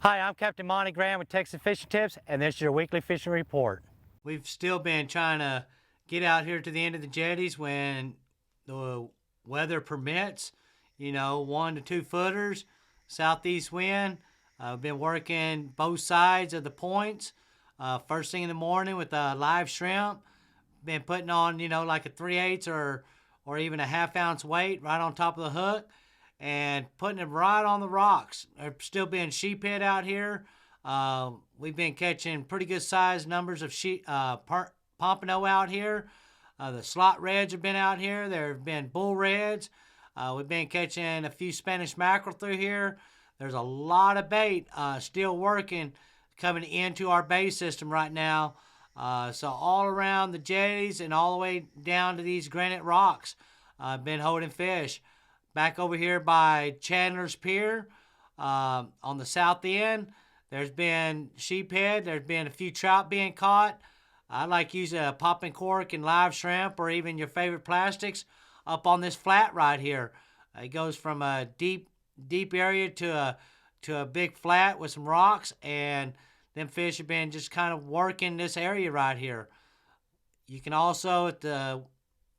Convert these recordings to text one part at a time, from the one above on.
Hi, I'm Captain Monte with Texas Fishing Tips, and this is your weekly fishing report. We've still been trying to get out here to the end of the jetties when the weather permits. 1 to 2 footers, southeast wind. I've been working both sides of the points. First thing in the morning with live shrimp. Been putting on, like a 3/8 or even a ½ ounce weight right on top of the hook and putting them right on the rocks. There's still being sheephead out here. We've been catching pretty good sized numbers of pompano out here. The slot reds have been out here. There have been bull reds. We've been catching a few Spanish mackerel through here. There's a lot of bait still working coming into our bay system right now. So all around the jetties and all the way down to these granite rocks, I've been holding fish. Back over here by Chandler's Pier on the south end, there's been sheephead. There's been a few trout being caught. I like using a popping cork and live shrimp or even your favorite plastics up on this flat right here. It goes from a deep area to a big flat with some rocks, and them fish have been just kind of working this area right here. You can also, if the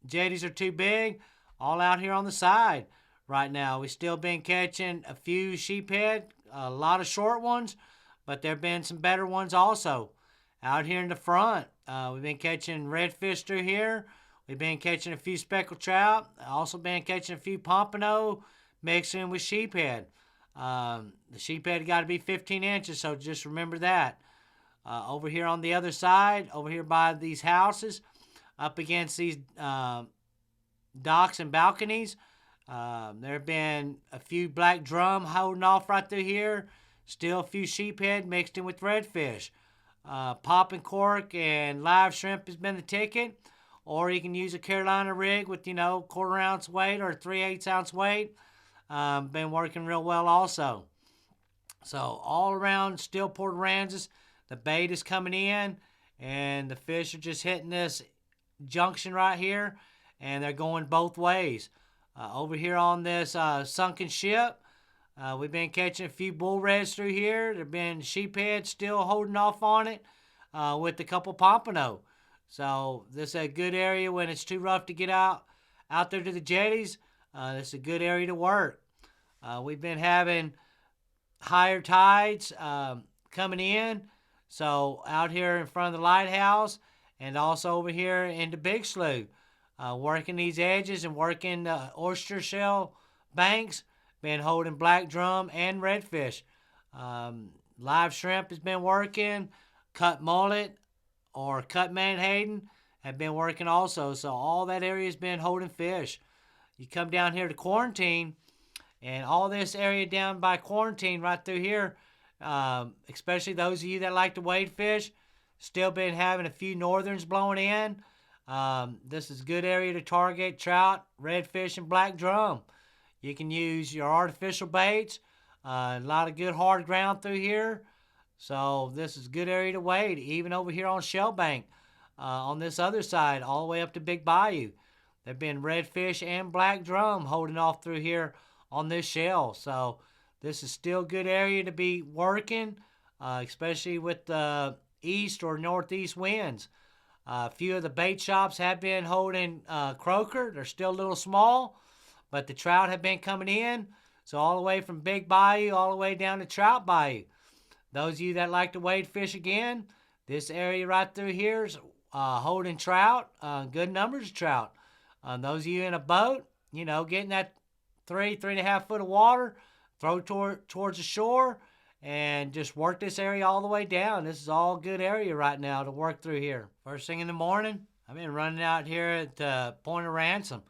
jetties are too big, all out here on the side. Right now, we've still been catching a few sheephead, a lot of short ones, but there have been some better ones also. Out here in the front, we've been catching redfish through here. We've been catching a few speckled trout. Also been catching a few pompano mixing with sheephead. The sheephead got to be 15 inches, so just remember that. Over here on the other side, over here by these houses, up against these docks and balconies, there have been a few black drum holding off right through here. Still a few sheephead mixed in with redfish. Popping cork and live shrimp has been the ticket. Or you can use a Carolina rig with, 1/4 ounce weight or 3/8 ounce weight. Been working real well also. So all around still Port Aransas, the bait is coming in and the fish are just hitting this junction right here, and they're going both ways. Over here on this sunken ship, we've been catching a few bull reds through here. There have been sheephead still holding off on it with a couple pompano. So this is a good area when it's too rough to get out there to the jetties. This is a good area to work. We've been having higher tides coming in. So out here in front of the lighthouse and also over here in the Big Slough, working these edges and working the oyster shell banks, been holding black drum and redfish. Live shrimp has been working. Cut mullet or cut menhaden have been working also. So all that area has been holding fish. You come down here to Quarantine, and all this area down by Quarantine right through here, especially those of you that like to wade fish, still been having a few northerns blowing in. This is a good area to target trout, redfish, and black drum. You can use your artificial baits. A lot of good hard ground through here. So this is a good area to wade. Even over here on Shellbank, on this other side, all the way up to Big Bayou. There have been redfish and black drum holding off through here on this shell. So this is still a good area to be working, especially with the east or northeast winds. A few of the bait shops have been holding croaker. They're still a little small, but the trout have been coming in. So all the way from Big Bayou all the way down to Trout Bayou. Those of you that like to wade fish again, this area right through here is holding trout, good numbers of trout. Those of you in a boat, getting that 3.5 foot of water, throw towards the shore, and just work this area all the way down. This is all good area right now to work through here. First thing in the morning, I've been running out here at Point of Ransom.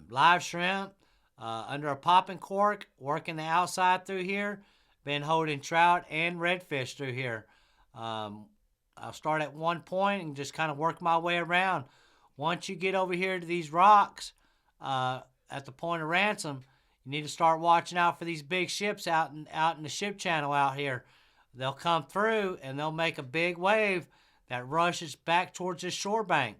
Live shrimp under a popping cork, working the outside through here. Been holding trout and redfish through here. I'll start at one point and just kind of work my way around. Once you get over here to these rocks at the Point of Ransom, you need to start watching out for these big ships out in the ship channel out here. They'll come through and they'll make a big wave that rushes back towards this shore bank.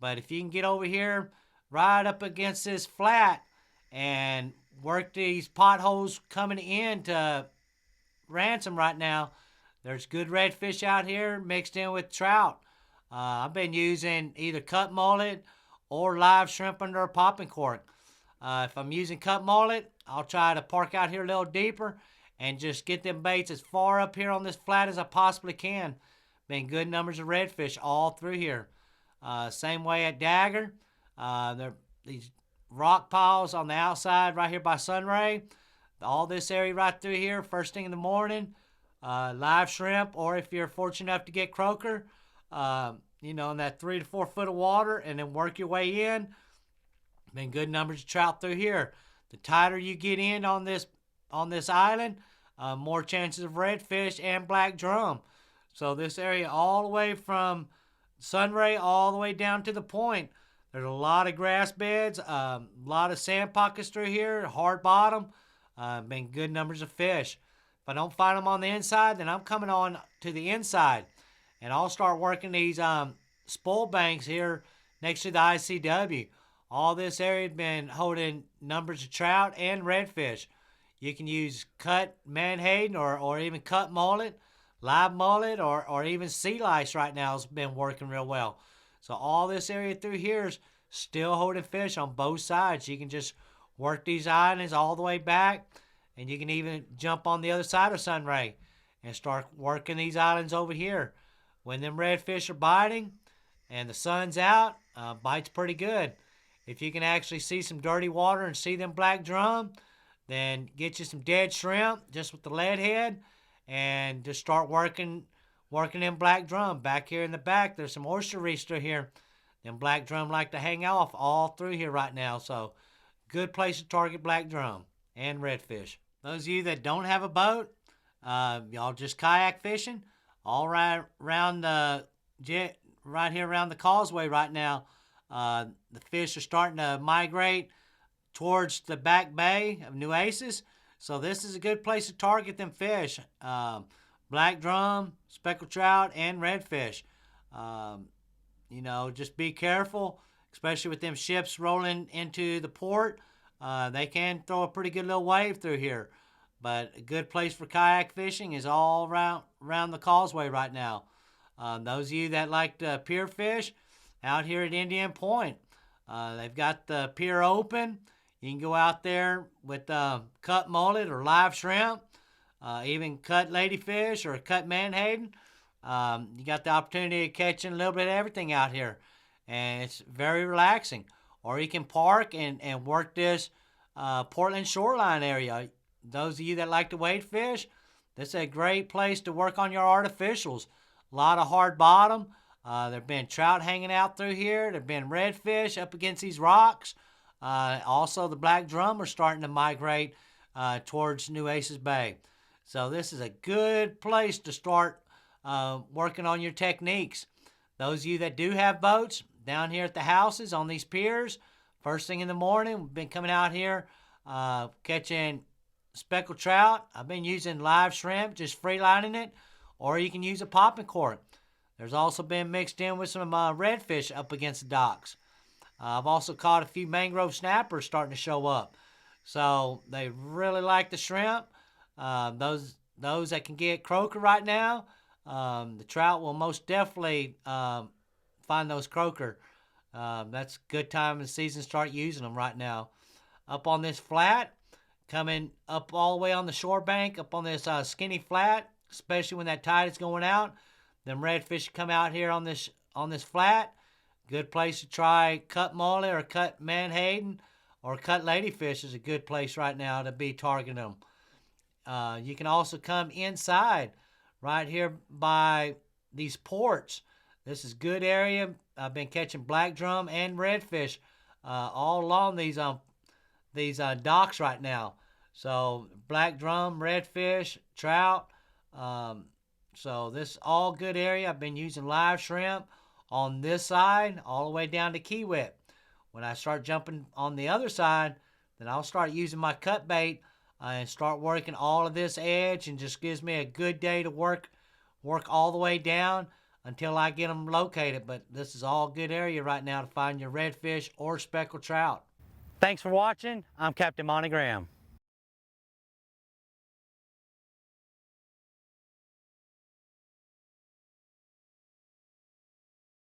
But if you can get over here right up against this flat and work these potholes coming in to ransom right now. There's good redfish out here mixed in with trout. I've been using either cut mullet or live shrimp under a popping cork. If I'm using cut mullet, I'll try to park out here a little deeper and just get them baits as far up here on this flat as I possibly can. Been good numbers of redfish all through here. Same way at Dagger. These rock piles on the outside right here by Sunray. All this area right through here, first thing in the morning. Live shrimp, or if you're fortunate enough to get croaker, in that 3 to 4 foot of water, and then work your way in. Been good numbers of trout through here. The tighter you get in on this island, more chances of redfish and black drum. So this area all the way from Sunray all the way down to the point, there's a lot of grass beds, a lot of sand pockets through here, hard bottom. Been good numbers of fish. If I don't find them on the inside, then I'm coming on to the inside, and I'll start working these spoil banks here next to the ICW. All this area has been holding numbers of trout and redfish. You can use cut menhaden or even cut mullet, live mullet, or even sea lice right now has been working real well. So all this area through here is still holding fish on both sides. You can just work these islands all the way back, and you can even jump on the other side of Sunray and start working these islands over here. When them redfish are biting and the sun's out, bites pretty good. If you can actually see some dirty water and see them black drum, then get you some dead shrimp just with the lead head and just start working them black drum. Back here in the back, there's some oyster reefs through here. Them black drum like to hang off all through here right now. So good place to target black drum and redfish. Those of you that don't have a boat, y'all just kayak fishing all right around right here around the causeway right now. The fish are starting to migrate towards the back bay of Nueces. So this is a good place to target them fish. Black drum, speckled trout, and redfish. Just be careful, especially with them ships rolling into the port. They can throw a pretty good little wave through here. But a good place for kayak fishing is all around the causeway right now. Those of you that like to pier fish, out here at Indian Point, they've got the pier open. You can go out there with cut mullet or live shrimp, even cut ladyfish or cut menhaden. You got the opportunity of catching a little bit of everything out here, and it's very relaxing. Or you can park and work this Portland shoreline area. Those of you that like to wade fish, this is a great place to work on your artificials. A lot of hard bottom. There have been trout hanging out through here. There have been redfish up against these rocks. Also, the black drum are starting to migrate towards Nueces Bay. So this is a good place to start working on your techniques. Those of you that do have boats, down here at the houses on these piers, first thing in the morning, we've been coming out here catching speckled trout. I've been using live shrimp, just freelining it, or you can use a popping cork. There's also been mixed in with some redfish up against the docks. I've also caught a few mangrove snappers starting to show up. So they really like the shrimp. Those that can get croaker right now, the trout will most definitely find those croaker. That's a good time in the season to start using them right now. Up on this flat, coming up all the way on the shore bank, up on this skinny flat, especially when that tide is going out, them redfish come out here on this flat. Good place to try cut mullet or cut menhaden or cut ladyfish is a good place right now to be targeting them. You can also come inside right here by these ports. This is a good area. I've been catching black drum and redfish all along these docks right now. So black drum, redfish, trout. So this is all good area. I've been using live shrimp on this side all the way down to Kiewit. When I start jumping on the other side, then I'll start using my cut bait and start working all of this edge, and just gives me a good day to work all the way down until I get them located. But this is all good area right now to find your redfish or speckled trout. Thanks for watching. I'm Captain Monte Graham.